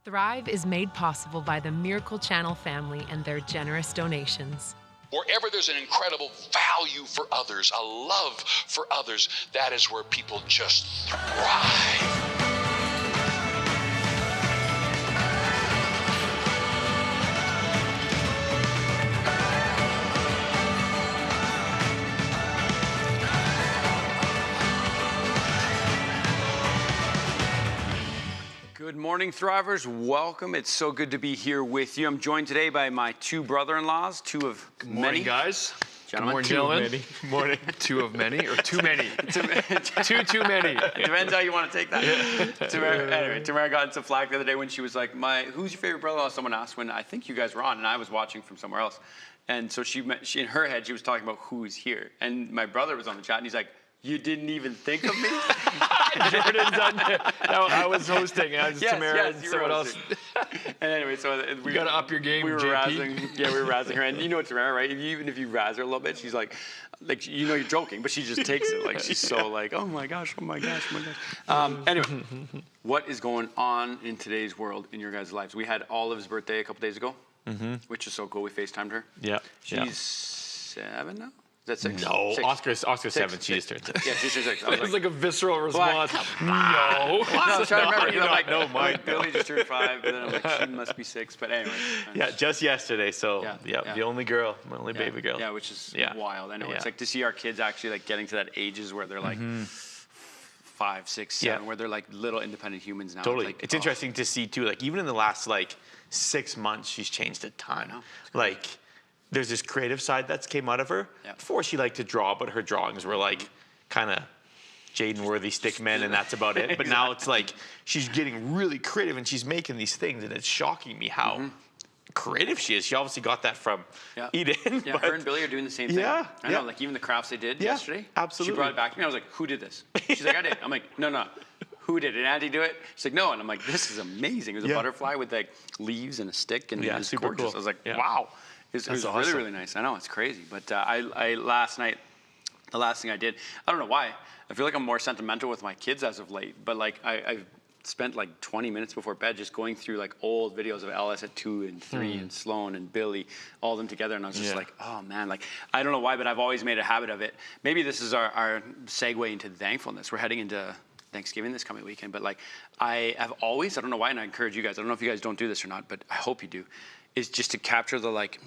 Thrive is made possible by the Miracle Channel family and their generous donations. Wherever there's an incredible value for others, a love for others, that is where people just thrive. Good morning, Thrivers. Welcome. It's so good to be here with you. I'm joined today by my two brother-in-laws, two of Good many. morning, guys. Gentlemen. Good morning, gentlemen. Morning. Two of many or too many? Too many. It depends how you want to take that. Anyway, Tamara got into flack the other day when she was like, who's your favorite brother-in-law? Someone asked when I think you guys were on, and I was watching from somewhere else. And so she in her head, she was talking about who's here. And my brother was on the chat, and he's like, you didn't even think of me? Jordan's done it. No, I was hosting, and I was Tamara and someone else. And anyway, so we got to up your game, we were JP. We were razzing her. And you know what Tamara, right? Even if you razz her a little bit, she's like, you know you're joking, but she just takes it. Like, she's so like, oh my gosh. Anyway, what is going on in today's world in your guys' lives? We had Olive's birthday a couple days ago, which is so cool. We FaceTimed her. Yeah. She's 7 now? Is that 6? No, 6. Oscar's 7. She just turned 6. Yeah, she's 6. It was like a visceral response. No. No, I was trying to remember. I'm like, no, Mike. Billy just turned 5, but then I'm like, she must be 6. But anyway. Yeah, just yesterday. So Yeah. the only girl, my only baby girl. Yeah, which is wild. I know. Yeah. It's like to see our kids actually like getting to that ages where they're like 5, 6, 7, where they're like little independent humans now. Totally. It's interesting to see too. Like even in the last 6 months, she's changed a ton. Like there's this creative side that's came out of her. Yeah. Before she liked to draw, but her drawings were like kind of Jayden-worthy stick men, and that's about it. But now it's like she's getting really creative, and she's making these things, and it's shocking me how creative she is. She obviously got that from Eden. Yeah, but her and Billy are doing the same thing. Yeah, I know, like even the crafts they did yesterday. Absolutely. She brought it back to me. I was like, who did this? She's like, I did. I'm like, no. Who did it? Did Auntie do it? She's like, no. And I'm like, this is amazing. It was a butterfly with like leaves and a stick, and it was super gorgeous. cool. I was like, wow. It was really, awesome. really nice. I know, it's crazy. But I last night, the last thing I did, I don't know why. I feel like I'm more sentimental with my kids as of late. But like I've spent like 20 minutes before bed just going through like old videos of Ellis at 2 and 3 and Sloan and Billy, all of them together. And I was just like, oh man, like I don't know why, but I've always made a habit of it. Maybe this is our segue into thankfulness. We're heading into Thanksgiving this coming weekend. But like I have always, I don't know why, and I encourage you guys, I don't know if you guys don't do this or not, but I hope you do, is just to capture the like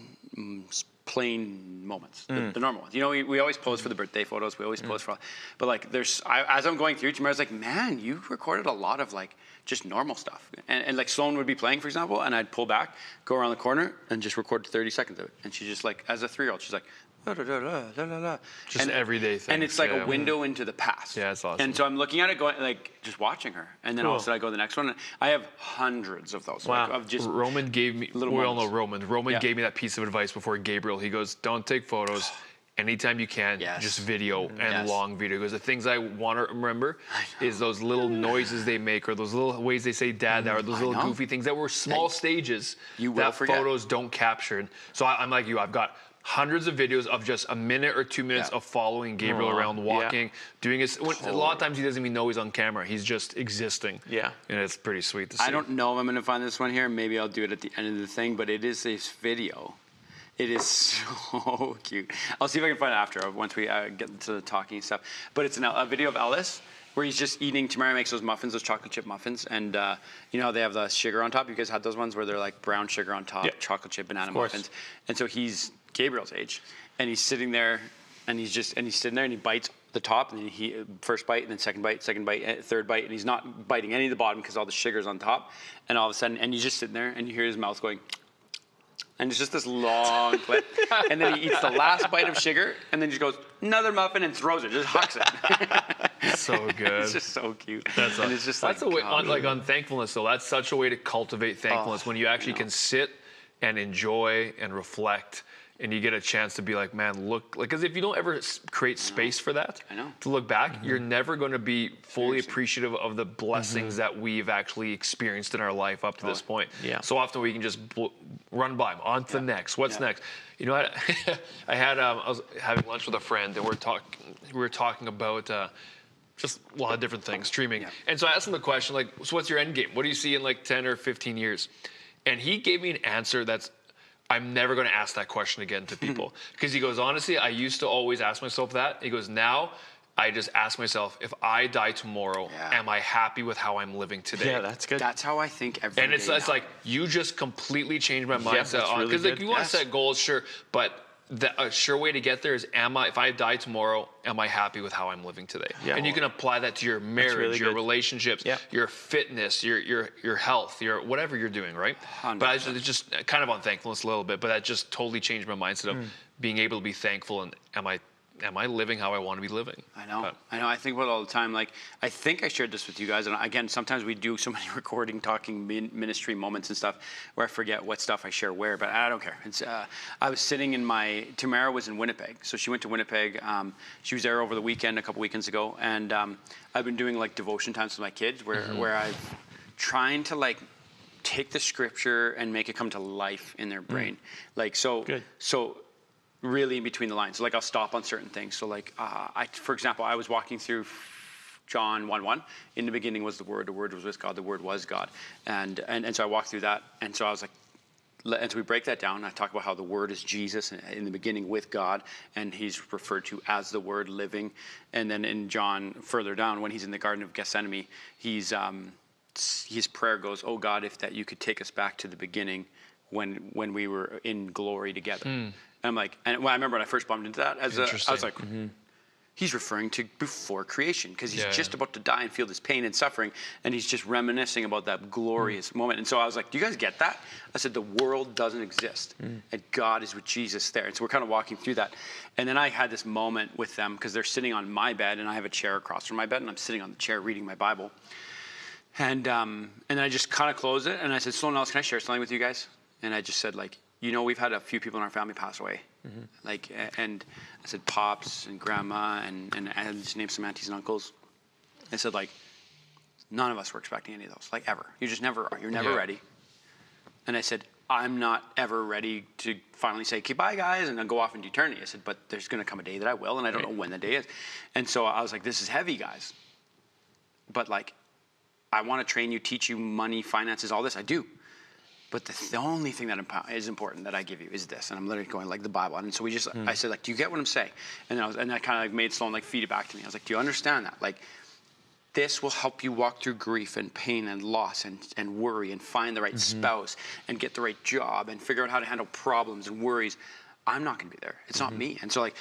plain moments, the normal ones. You know, we always pose for the birthday photos. We always pose for, but like as I'm going through, Tamara's like, man, you recorded a lot of like just normal stuff. And like Sloan would be playing, for example, and I'd pull back, go around the corner and just record 30 seconds of it. And she just like, as a 3-year-old, she's like, la, la, la, la, la, la. Just an everyday thing. And it's like a window into the past. Yeah, it's awesome. And so I'm looking at it going, like, just watching her. And then all of a sudden I go to the next one. And I have hundreds of those. Wow. Like, of just Roman gave me, we all know Roman. Roman gave me that piece of advice before Gabriel. He goes, don't take photos. Anytime you can, just video and long video. Because the things I want to remember is those little noises they make, or those little ways they say dad, or those little goofy things that were small stages that photos don't capture. So I'm like you, I've got hundreds of videos of just a minute or 2 minutes of following Gabriel around, walking, doing his. A lot of times he doesn't even know he's on camera. He's just existing. Yeah. And it's pretty sweet to see. I don't know if I'm going to find this one here. Maybe I'll do it at the end of the thing, but it is this video. It is so cute. I'll see if I can find it after, once we get to the talking stuff. But it's a video of Ellis where he's just eating. Tamara makes those muffins, those chocolate chip muffins. And you know how they have the sugar on top? You guys had those ones where they're like brown sugar on top, chocolate chip banana muffins. And so he's Gabriel's age, and he's sitting there, and he's sitting there, and he bites the top, and he first bite, and then second bite, third bite, and he's not biting any of the bottom because all the sugar's on top. And all of a sudden, and he's just sitting there, and you hear his mouth going, and it's just this long clip, and then he eats the last bite of sugar, and then just goes another muffin and throws it, just hucks it. So good. It's just so cute. That's and it's just that's like, a way on thankfulness though. That's such a way to cultivate thankfulness when you actually can sit and enjoy and reflect. And you get a chance to be like, man, look, like, because if you don't ever create space for that, to look back, you're never going to be fully appreciative of the blessings that we've actually experienced in our life up to this point. Yeah. So often we can just run by them, on to the next. What's next? You know, I was having lunch with a friend, and we were talking about just a lot of different things, streaming. Yeah. And so I asked him the question, like, so what's your end game? What do you see in like 10 or 15 years? And he gave me an answer that's, I'm never going to ask that question again to people. Because he goes, honestly, I used to always ask myself that. He goes, now I just ask myself, if I die tomorrow, am I happy with how I'm living today? Yeah, that's good. That's how I think every day. And it's like, you just completely changed my mindset. Because really like, you want to set goals, sure, but a sure way to get there is, if I die tomorrow, am I happy with how I'm living today? Yeah. And you can apply that to your marriage, really your relationships, your fitness, your health, your whatever you're doing, right? 100%. But it's just kind of on thankfulness a little bit, but that just totally changed my mindset of being able to be thankful and am I living how I want to be living? I know. I think about it all the time. Like, I think I shared this with you guys. And again, sometimes we do so many recording, talking ministry moments and stuff where I forget what stuff I share where, but I don't care. It's, I was sitting in Tamara was in Winnipeg. So she went to Winnipeg. She was there over the weekend, a couple weekends ago. And I've been doing like devotion times with my kids where I've trying to like take the scripture and make it come to life in their brain. Like, so, good. So, really in between the lines. So like I'll stop on certain things. So like, for example, I was walking through John 1:1. In the beginning was the Word was with God, the Word was God. And so I walked through that. And so I was like, and so we break that down. I talk about how the Word is Jesus in the beginning with God, and he's referred to as the Word living. And then in John further down, when he's in the Garden of Gethsemane, his prayer goes, "Oh God, if that you could take us back to the beginning when we were in glory together." And I'm like, I remember when I first bumped into that, I was like, he's referring to before creation, because he's just about to die and feel this pain and suffering, and he's just reminiscing about that glorious moment. And so I was like, do you guys get that? I said, the world doesn't exist, and God is with Jesus there. And so we're kind of walking through that. And then I had this moment with them, because they're sitting on my bed, and I have a chair across from my bed, and I'm sitting on the chair reading my Bible. And then I just kind of closed it, and I said, Sloan Ellis, can I share something with you guys? And I just said, like, we've had a few people in our family pass away. Like, and I said, Pops and Grandma, and I just named some aunties and uncles. I said, like, none of us were expecting any of those, like, ever. You just never are. You're never ready. And I said, I'm not ever ready to finally say, okay, bye, guys, and then go off into eternity. I said, but there's going to come a day that I will, and I don't know when the day is. And so I was like, this is heavy, guys. But, like, I want to train you, teach you money, finances, all this. I do. But the only thing that is important that I give you is this. And I'm literally going like the Bible. And so I said, like, do you get what I'm saying? And I kind of like made Sloan like feed it back to me. I was like, do you understand that? Like, this will help you walk through grief and pain and loss and worry and find the right spouse and get the right job and figure out how to handle problems and worries. I'm not going to be there. It's not me. And so like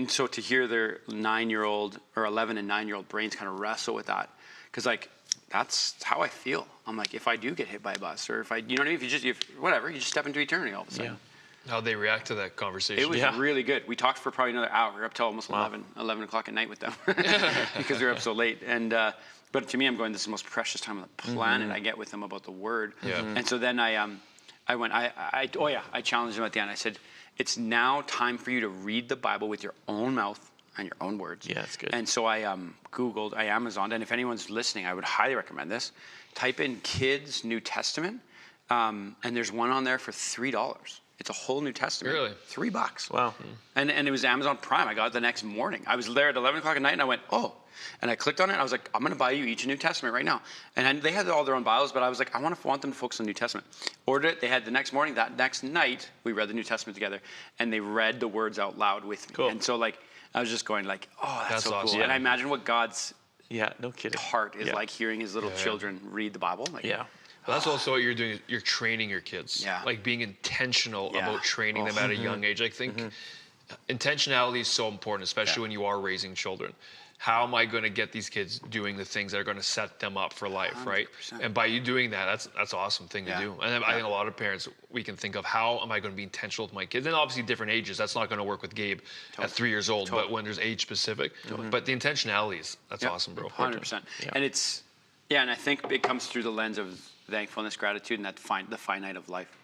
so to hear their 9-year-old or 11 and 9-year-old brains kind of wrestle with that, because like, that's how I feel. I'm like, if I do get hit by a bus, or if I, you know what I mean? If you just step into eternity all of a sudden. Yeah. How'd they react to that conversation? It was really good. We talked for probably another hour, up till almost 11 o'clock at night with them, because we were up so late. And but to me, I'm going, this is the most precious time on the planet I get with them about the Word. And so then I challenged them at the end. I said, it's now time for you to read the Bible with your own mouth and your own words. Yeah, that's good. And so I Googled, I Amazoned, and if anyone's listening, I would highly recommend this. Type in Kids New Testament, and there's one on there for $3. It's a whole New Testament. Really? $3. Wow. And it was Amazon Prime. I got it the next morning. I was there at 11 o'clock at night, and I went, oh. And I clicked on it, and I was like, I'm going to buy you each a New Testament right now. And they had all their own Bibles, but I was like, I want them to focus on the New Testament. Ordered it. They had the next morning. That next night, we read the New Testament together, and they read the words out loud with me. Cool. And so, like, I was just going like, oh, that's so awesome. Cool. Yeah. And I imagine what God's heart is like hearing his little children read the Bible. Like, well, that's also what you're doing. You're training your kids. Yeah. Like being intentional about training them at a young age. I think intentionality is so important, especially when you are raising children. How am I going to get these kids doing the things that are going to set them up for life, 100%. Right? And by you doing that, that's an awesome thing to do. And I think a lot of parents, we can think of, how am I going to be intentional with my kids? And obviously different ages. That's not going to work with Gabe at 3 years old, but when there's age specific. But the intentionalities, that's awesome, bro. 100%. And it's, and I think it comes through the lens of thankfulness, gratitude, and the finite of life,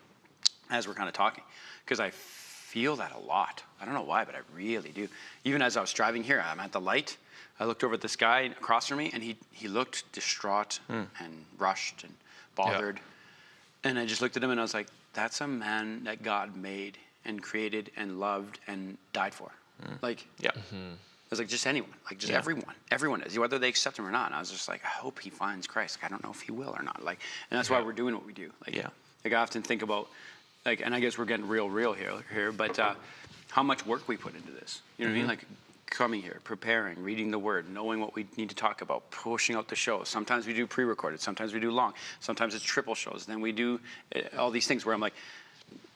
as we're kind of talking. Because I feel that a lot. I don't know why, but I really do. Even as I was driving here, I'm at the light. I looked over at this guy across from me, and he looked distraught and rushed and bothered. And I just looked at him, and I was like, that's a man that God made and created and loved and died for. Like, was like, just anyone, like just everyone is, whether they accept him or not. And I was just like, I hope he finds Christ. Like, I don't know if he will or not. Like, and that's why we're doing what we do. Like, like I often think about, like, and I guess we're getting real here, but how much work we put into this. You know what I mean? Like, coming here, preparing, reading the word, knowing what we need to talk about, pushing out the shows. Sometimes we do pre-recorded, sometimes we do long, sometimes it's triple shows. Then we do all these things where I'm like,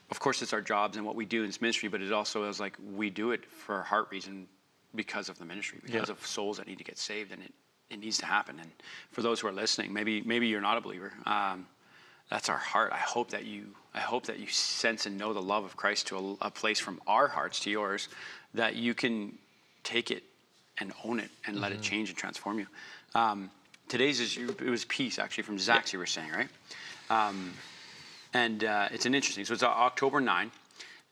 of course it's our jobs and what we do in this ministry, but it also is like we do it for a heart reason because of the ministry, because of souls that need to get saved, and it needs to happen. And for those who are listening, maybe you're not a believer. That's our heart. I hope that you sense and know the love of Christ to a place from our hearts to yours, that you can take it and own it and let it change and transform you. It was peace, actually, from Zach, you were saying, right? And it's an interesting, so it's October 9,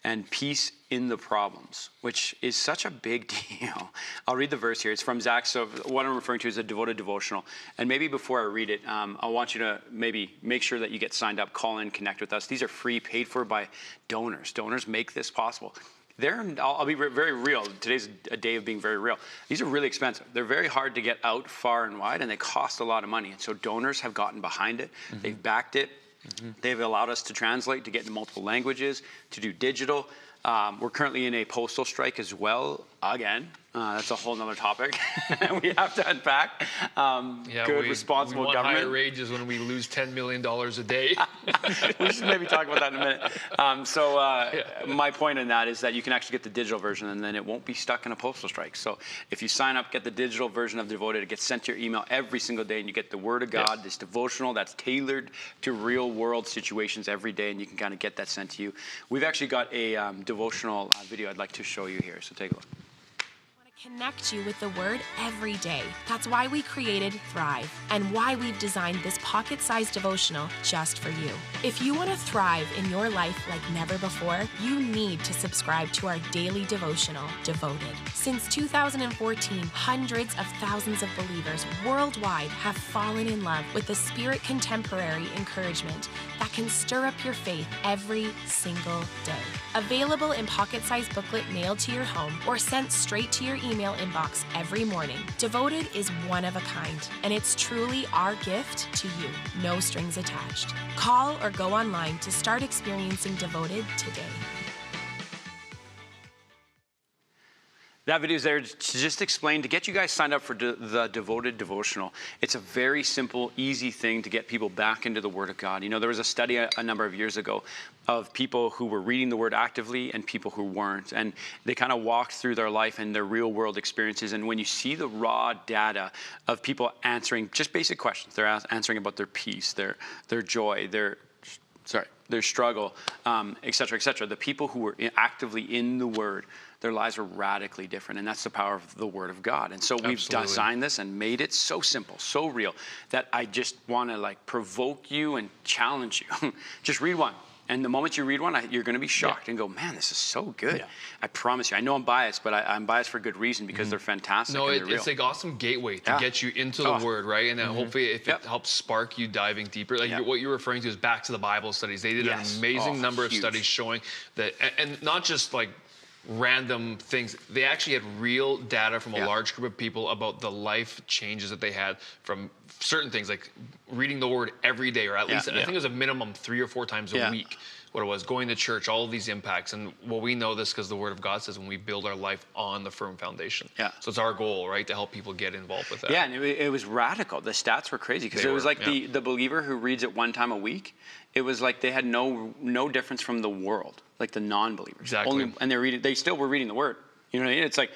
and peace in the problems, which is such a big deal. I'll read the verse here. It's from Zach. So what I'm referring to is a devoted devotional. And maybe before I read it, I want you to maybe make sure that you get signed up, call in, connect with us. These are free, paid for by donors. Donors make this possible. I'll be very real. Today's a day of being very real. These are really expensive. They're very hard to get out far and wide, and they cost a lot of money. And so donors have gotten behind it. They've backed it. They've allowed us to translate, to get into multiple languages, to do digital. We're currently in a postal strike as well, again. That's a whole nother topic we have to unpack. Responsible we want government. Higher wages when we lose $10 million a day. We should maybe talk about that in a minute. My point in that is that you can actually get the digital version, and then it won't be stuck in a postal strike. So if you sign up, get the digital version of Devoted, it gets sent to your email every single day, and you get the Word of God, this devotional that's tailored to real world situations every day, and you can kind of get that sent to you. We've actually got a devotional video I'd like to show you here, so take a look. Connect you with the Word every day. That's why we created Thrive and why we've designed this pocket-sized devotional just for you. If you want to thrive in your life like never before, you need to subscribe to our daily devotional, Devoted. Since 2014, hundreds of thousands of believers worldwide have fallen in love with the Spirit contemporary encouragement that can stir up your faith every single day. Available in pocket-sized booklet mailed to your home or sent straight to your email inbox every morning, Devoted is one of a kind, and it's truly our gift to you, no strings attached. Call or go online to start experiencing Devoted today. That video is there to just explain, to get you guys signed up for the Devoted Devotional. It's a very simple, easy thing to get people back into the Word of God. You know, there was a study a number of years ago of people who were reading the Word actively and people who weren't. And they kind of walked through their life and their real world experiences. And when you see the raw data of people answering just basic questions, they're answering about their peace, their joy, their struggle, et cetera, the people who were actively in the Word, their lives were radically different. And that's the power of the Word of God. And so we've designed this and made it so simple, so real, that I just want to like provoke you and challenge you. Just read one. And the moment you read one, you're going to be shocked and go, man, this is so good. I promise you. I know I'm biased, but I'm biased for good reason, because they're fantastic. No, and they're it's like awesome gateway to get you into the Word, right? And then hopefully if it helps spark you diving deeper, like what you're referring to is back to the Bible studies. They did an amazing number of studies showing that, and not just like random things. They actually had real data from a large group of people about the life changes that they had from certain things, like reading the Word every day, or at least I think it was a minimum 3 or 4 times a week. What it was, going to church, all of these impacts. And well, we know this because the Word of God says when we build our life on the firm foundation. So it's our goal, right, to help people get involved with that. And it was radical. The stats were crazy, because it was like the believer who reads it 1 time a week, it was like they had no difference from the world, like the non-believers. Exactly. And they still were reading the Word. You know what I mean? It's like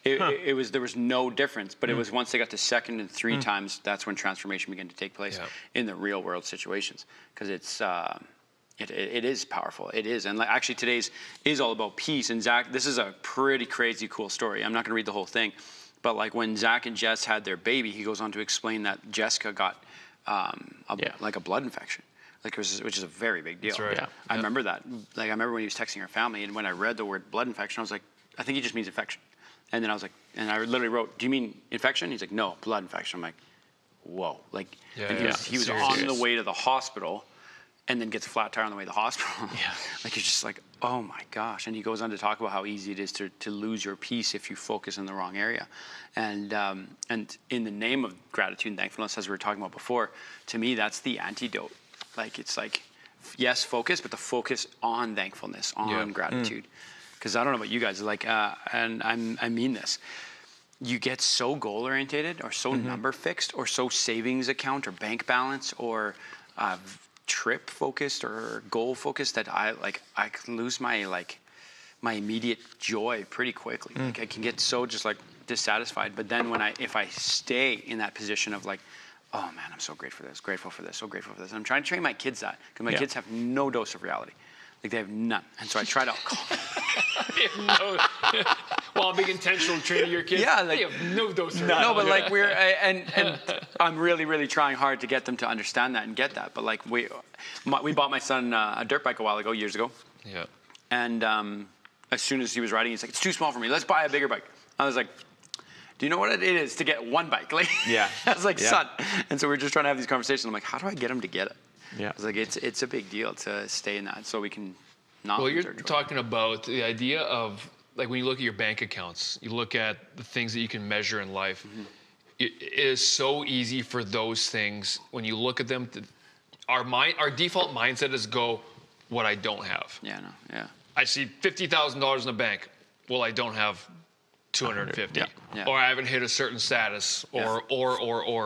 there was no difference, but it was once they got to 2nd and 3 times, that's when transformation began to take place in the real world situations, because it's it is powerful. It is. And actually today's is all about peace. And Zach, this is a pretty crazy cool story. I'm not going to read the whole thing, but like when Zach and Jess had their baby, he goes on to explain that Jessica got like a blood infection. Which is a very big deal. That's right. I remember that. Like I remember when he was texting her family, and when I read the word blood infection, I was like, I think he just means infection. And then I was like, and I literally wrote, do you mean infection? He's like, no, blood infection. I'm like, whoa. Like, and he was on the way to the hospital, and then gets a flat tire on the way to the hospital. Yeah. Like, you're just like, oh my gosh. And he goes on to talk about how easy it is to lose your peace if you focus in the wrong area. And in the name of gratitude and thankfulness, as we were talking about before, to me, that's the antidote. Like, it's like, yes, focus, but the focus on thankfulness, on gratitude. Because I don't know about you guys, like, and I mean this. You get so goal oriented or so number fixed or so savings account or bank balance or trip focused or goal focused that I can lose my immediate joy pretty quickly. Like, I can get so just like dissatisfied. But then if I stay in that position of like, oh man, I'm so grateful for this, so grateful for this. And I'm trying to train my kids that, because my kids have no dose of reality. Like, they have none. And so I try to Well, being intentional training your kids. Yeah, they have no dose of no, but like and I'm really, really trying hard to get them to understand that and get that. But like we bought my son a dirt bike years ago. Yeah. And as soon as he was riding, he's like, it's too small for me. Let's buy a bigger bike. I was like, do you know what it is to get one bike? Like, Yeah. I was like, son. And so we're just trying to have these conversations. I'm like, how do I get him to get it? Yeah. I was like, it's a big deal to stay in that so we can not. Well, you're lose our joy. talking about the idea of, like, when you look at your bank accounts, you look at the things that you can measure in life. It is so easy for those things, when you look at them, our default mindset is go, what I don't have. Yeah, no, yeah. I see $50,000 in the bank. Well, I don't have 250. Yeah. Or I haven't hit a certain status, or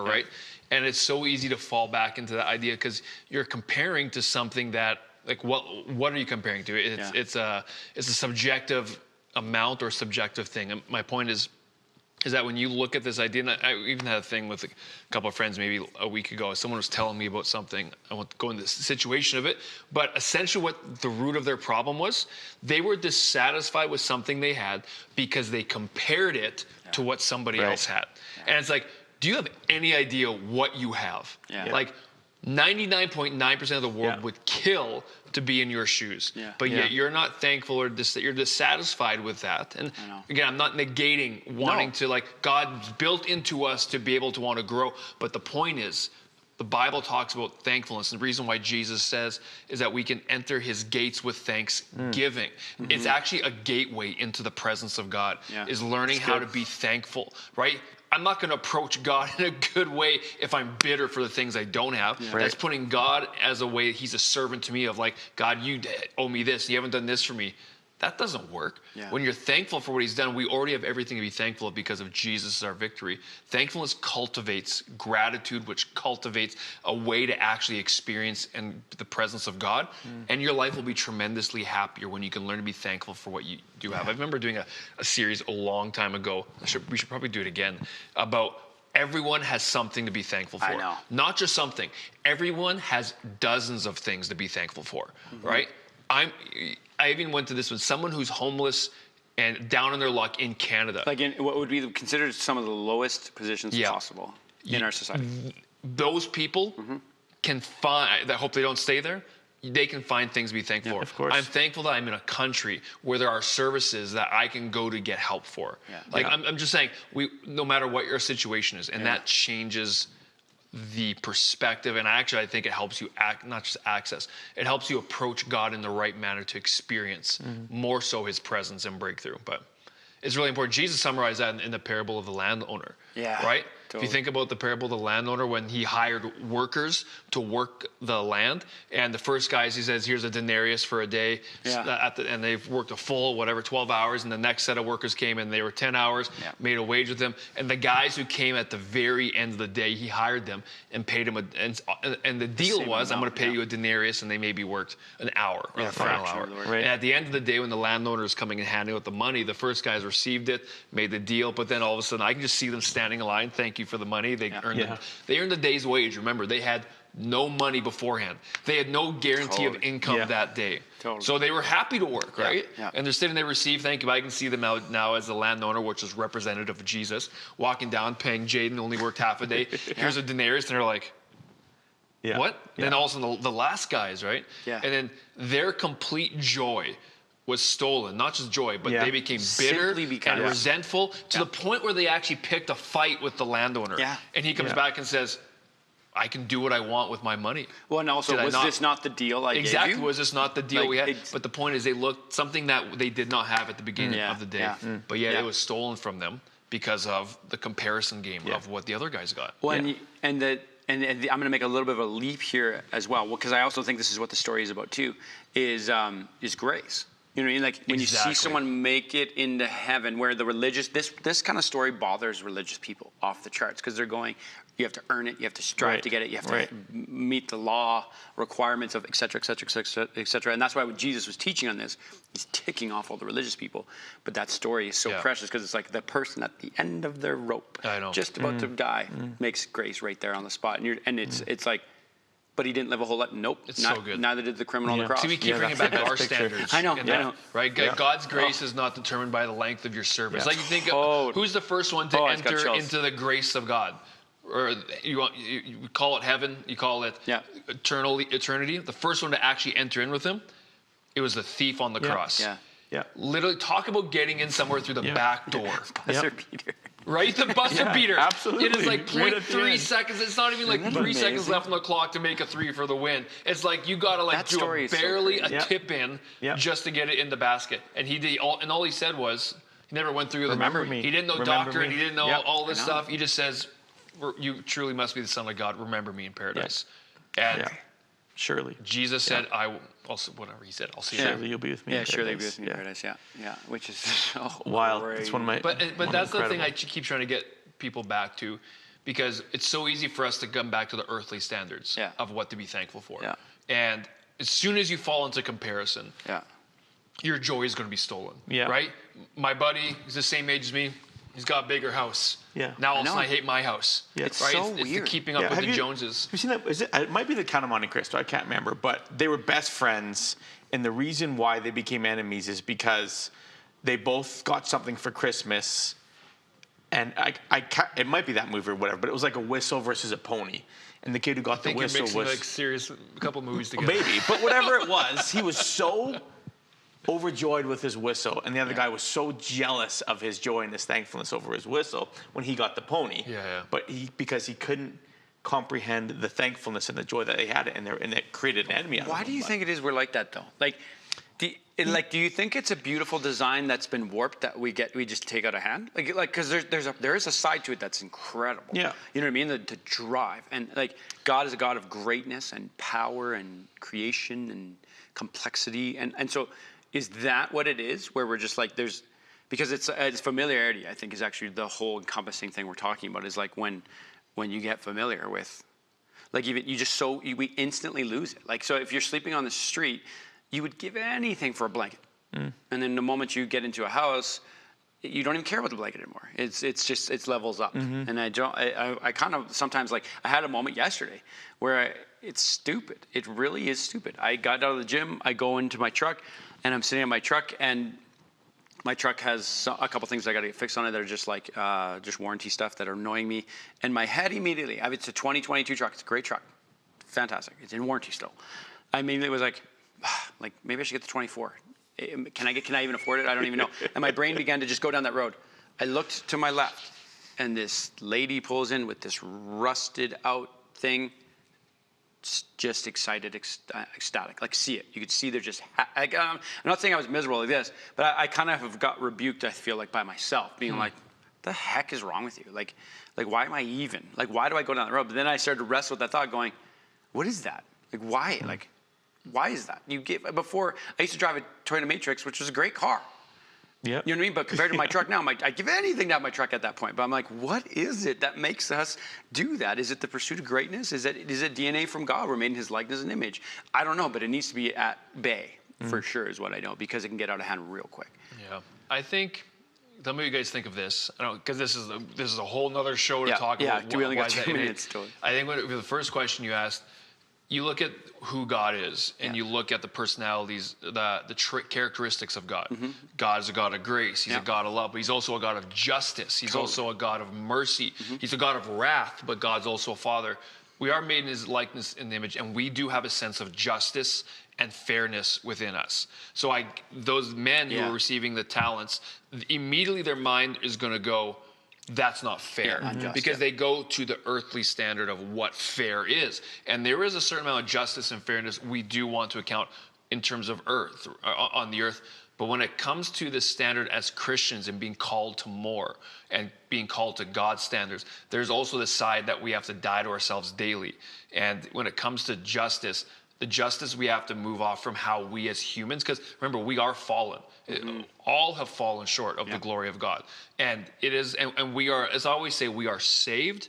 right? And it's so easy to fall back into that idea because you're comparing to something that, like, what are you comparing to? It's a subjective amount or subjective thing. And my point is that when you look at this idea, and I even had a thing with a couple of friends maybe a week ago, someone was telling me about something. I won't go into the situation of it, but essentially what the root of their problem was, they were dissatisfied with something they had because they compared it to what somebody else had. And it's like, do you have any idea what you have? Yeah. Like, 99.9% of the world would kill to be in your shoes. But yet you're not thankful or you're dissatisfied with that. And again, I'm not negating wanting to, like, God's built into us to be able to want to grow. But the point is, the Bible talks about thankfulness. And the reason why Jesus says is that we can enter his gates with thanksgiving. It's actually a gateway into the presence of God, is learning how to be thankful, right? I'm not going to approach God in a good way if I'm bitter for the things I don't have. That's putting God as a way, he's a servant to me of like, God, you owe me this. You haven't done this for me. That doesn't work. When you're thankful for what he's done, we already have everything to be thankful of because of Jesus as our victory. Thankfulness cultivates gratitude, which cultivates a way to actually experience and the presence of God. And your life will be tremendously happier when you can learn to be thankful for what you do have. I remember doing a series a long time ago. We should probably do it again, about everyone has something to be thankful for. I know. Not just something. Everyone has dozens of things to be thankful for, right? I even went to this with someone who's homeless and down on their luck in Canada. Like, in what would be considered some of the lowest positions possible in our society. Those people can find, I hope they don't stay there, they can find things to be thankful for. Of course. I'm thankful that I'm in a country where there are services that I can go to get help for. I'm just saying, no matter what your situation is, and that changes the perspective. And actually, I think it helps you not just access, it helps you approach God in the right manner to experience more so his presence and breakthrough. But it's really important. Jesus summarized that in the parable of the landowner. Right? Totally. If you think about the parable of the landowner, when he hired workers to work the land, and the first guys, he says, here's a denarius for a day, and they've worked a full, 12 hours, and the next set of workers came and they were 10 hours, made a wage with them, and the guys who came at the very end of the day, he hired them and paid them, and the deal was, I'm going to pay you a denarius, and they maybe worked an hour, or the final hour. And at the end of the day, when the landowner is coming and handing out the money, the first guys received it, made the deal, but then all of a sudden, I can just see them standing in line, thank you for the money. They earned the day's wage. Remember, they had no money beforehand. They had no guarantee of income that day. So they were happy to work, right? And they're sitting there, receive, thank you. I can see them out now as the landowner, which is representative of Jesus, walking down, paying Jayden, only worked half a day. Here's a denarius, and they're like, what? Then all of a sudden, the last guys, right? And then their complete joy was stolen. Not just joy, but they became bitter and resentful to the point where they actually picked a fight with the landowner. And he comes back and says, I can do what I want with my money. Well, and also, this not the deal I gave you? Was this not the deal we had? But the point is, they looked something that they did not have at the beginning of the day. Yeah. But yet it was stolen from them because of the comparison game of what the other guys got. Well, and I'm going to make a little bit of a leap here as well, because I also think this is what the story is about too, is grace. You know what I mean? Like when you see someone make it into heaven, where the religious, this kind of story bothers religious people off the charts, because they're going, you have to earn it, you have to strive to get it, you have to meet the law requirements of et cetera, et cetera, et cetera, et cetera. And that's why when Jesus was teaching on this, he's ticking off all the religious people. But that story is so precious, because it's like the person at the end of their rope, just about to die, makes grace right there on the spot. And it's like, but he didn't live a whole lot. Nope. It's so good. Neither did the criminal on the cross. See, we keep bringing back our standards. I know. Right? God's grace is not determined by the length of your service. Like you think, who's the first one to enter into the grace of God? Or you call it heaven, you call it eternity. The first one to actually enter in with him, it was the thief on the cross. Yeah. Literally, talk about getting in somewhere through the back door. Buster Peter. Right? The buzzer beater. Absolutely. It is like 0.3 seconds. It's not even like 3 seconds left on the clock to make a 3 for the win. It's like you got to do barely a tip in just to get it in the basket. And he did, all he said was, he never went through Remember me. He didn't know doctrine. He didn't know all this stuff. He just says, you truly must be the Son of God. Remember me in paradise. And surely. Jesus said, I will, also, whatever he said, I'll see you. Surely you'll be with me in paradise. Surely you'll be with me in paradise. Yeah. Which is so wild. Great. It's one of my. But that's the thing I keep trying to get people back to, because it's so easy for us to come back to the earthly standards of what to be thankful for. Yeah. And as soon as you fall into comparison, your joy is going to be stolen. Yeah. Right? My buddy, he's the same age as me. He's got a bigger house. Yeah. Now all of a sudden I hate my house. Yeah. It's right? So weird. It's the keeping up with the Joneses. Have you seen that? It might be the Count of Monte Cristo. I can't remember. But they were best friends. And the reason why they became enemies is because they both got something for Christmas. And it might be that movie or whatever, but it was like a whistle versus a pony. And the kid who got the whistle was like serious, a couple movies together. Maybe. But whatever it was, he was so overjoyed with his whistle, and the other guy was so jealous of his joy and his thankfulness over his whistle when he got the pony. But because he couldn't comprehend the thankfulness and the joy that they had, and it created an enemy. Why do you think it is we're like that though? Like, do you think it's a beautiful design that's been warped that we just take out of hand? Like because there is a side to it that's incredible. Yeah. You know what I mean? The drive, and like God is a God of greatness and power and creation and complexity, and so. Is that what it is, where we're just like because it's familiarity, I think, is actually the whole encompassing thing we're talking about, is like when you get familiar with, like even we instantly lose it. Like, so if you're sleeping on the street, you would give anything for a blanket. And then the moment you get into a house, you don't even care about the blanket anymore. It's levels up. And I kind of sometimes, like, I had a moment yesterday where it's stupid. It really is stupid. I got out of the gym, I go into my truck, and I'm sitting in my truck, and my truck has a couple things I got to get fixed on it that are just like just warranty stuff that are annoying me. And my head immediately, it's a 2022 truck. It's a great truck, fantastic. It's in warranty still. I immediately was like maybe I should get the 24. Can I even afford it? I don't even know. And my brain began to just go down that road. I looked to my left, and this lady pulls in with this rusted out thing. Just excited, ecstatic. Like, see it. You could see they're just. I'm not saying I was miserable like this, but I kind of have got rebuked. I feel like by myself, being like, "The heck is wrong with you? Like, why am I even? Like, why do I go down the road?" But then I started to wrestle with that thought, going, "What is that? Like, why? Like, why is that?" Before I used to drive a Toyota Matrix, which was a great car. Yeah. You know what I mean? But compared to my truck now, I'd give anything to have my truck at that point. But I'm like, what is it that makes us do that? Is it the pursuit of greatness? Is it DNA from God? We're made in his likeness and image. I don't know, but it needs to be at bay for sure is what I know, because it can get out of hand real quick. Yeah. I think, tell me what you guys think of this. I don't, because this is a whole nother show to talk about. Yeah, we only got 2 minutes to it. I think the first question you asked, you look at who God is, and you look at the personalities, the characteristics of God. God is a God of grace. He's a God of love, but he's also a God of justice. He's also a God of mercy. He's a God of wrath, but God's also a Father. We are made in his likeness and image, and we do have a sense of justice and fairness within us. So those men who are receiving the talents, immediately their mind is going to go, that's not fair. Because they go to the earthly standard of what fair is. And there is a certain amount of justice and fairness we do want to account in terms of earth, on the earth. But when it comes to the standard as Christians and being called to more and being called to God's standards, there's also the side that we have to die to ourselves daily. And when it comes to justice, the justice we have to move off from how we as humans, because remember, we are fallen. All have fallen short of the glory of God. And it is, and we are, as I always say, we are saved,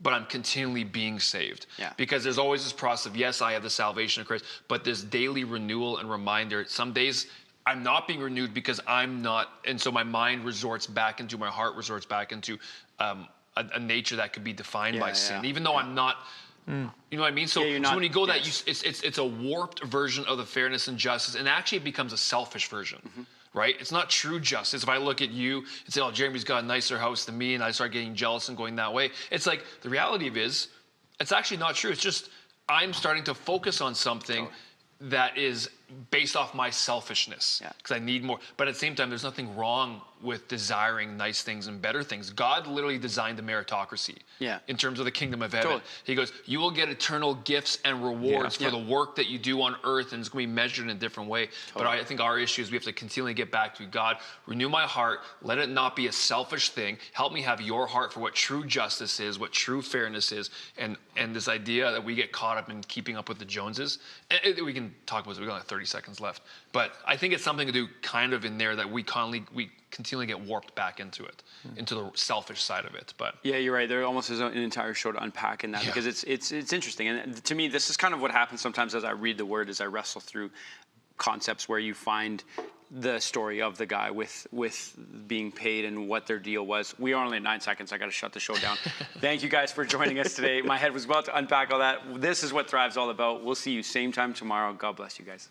but I'm continually being saved. Because there's always this process of, yes, I have the salvation of Christ, but this daily renewal and reminder. Some days I'm not being renewed because I'm not, and so my mind resorts back into, my heart resorts back into a nature that could be defined by sin, even though I'm not. You know what I mean? So, so when you go that, it's a warped version of the fairness and justice, and actually it becomes a selfish version, right? It's not true justice. If I look at you and say, oh, Jeremy's got a nicer house than me, and I start getting jealous and going that way, it's like, the reality of it is, it's actually not true. It's just, I'm starting to focus on something that is based off my selfishness, because I need more. But at the same time, there's nothing wrong with desiring nice things and better things. God literally designed the meritocracy in terms of the kingdom of heaven. He goes, you will get eternal gifts and rewards for the work that you do on earth, and it's going to be measured in a different way. But I think our issue is we have to continually get back to God, renew my heart, let it not be a selfish thing. Help me have your heart for what true justice is, what true fairness is, and this idea that we get caught up in keeping up with the Joneses. And we can talk about this. We've got like 30 seconds left. But I think it's something to do kind of in there that we continually get warped back into it, into the selfish side of it. But yeah, you're right. There almost is an entire show to unpack in that, because it's interesting. And to me, this is kind of what happens sometimes as I read the word, as I wrestle through concepts where you find the story of the guy with being paid and what their deal was. We are only at 9 seconds. I got to shut the show down. Thank you guys for joining us today. My head was about to unpack all that. This is what Thrive's all about. We'll see you same time tomorrow. God bless you guys.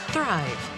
Thrive.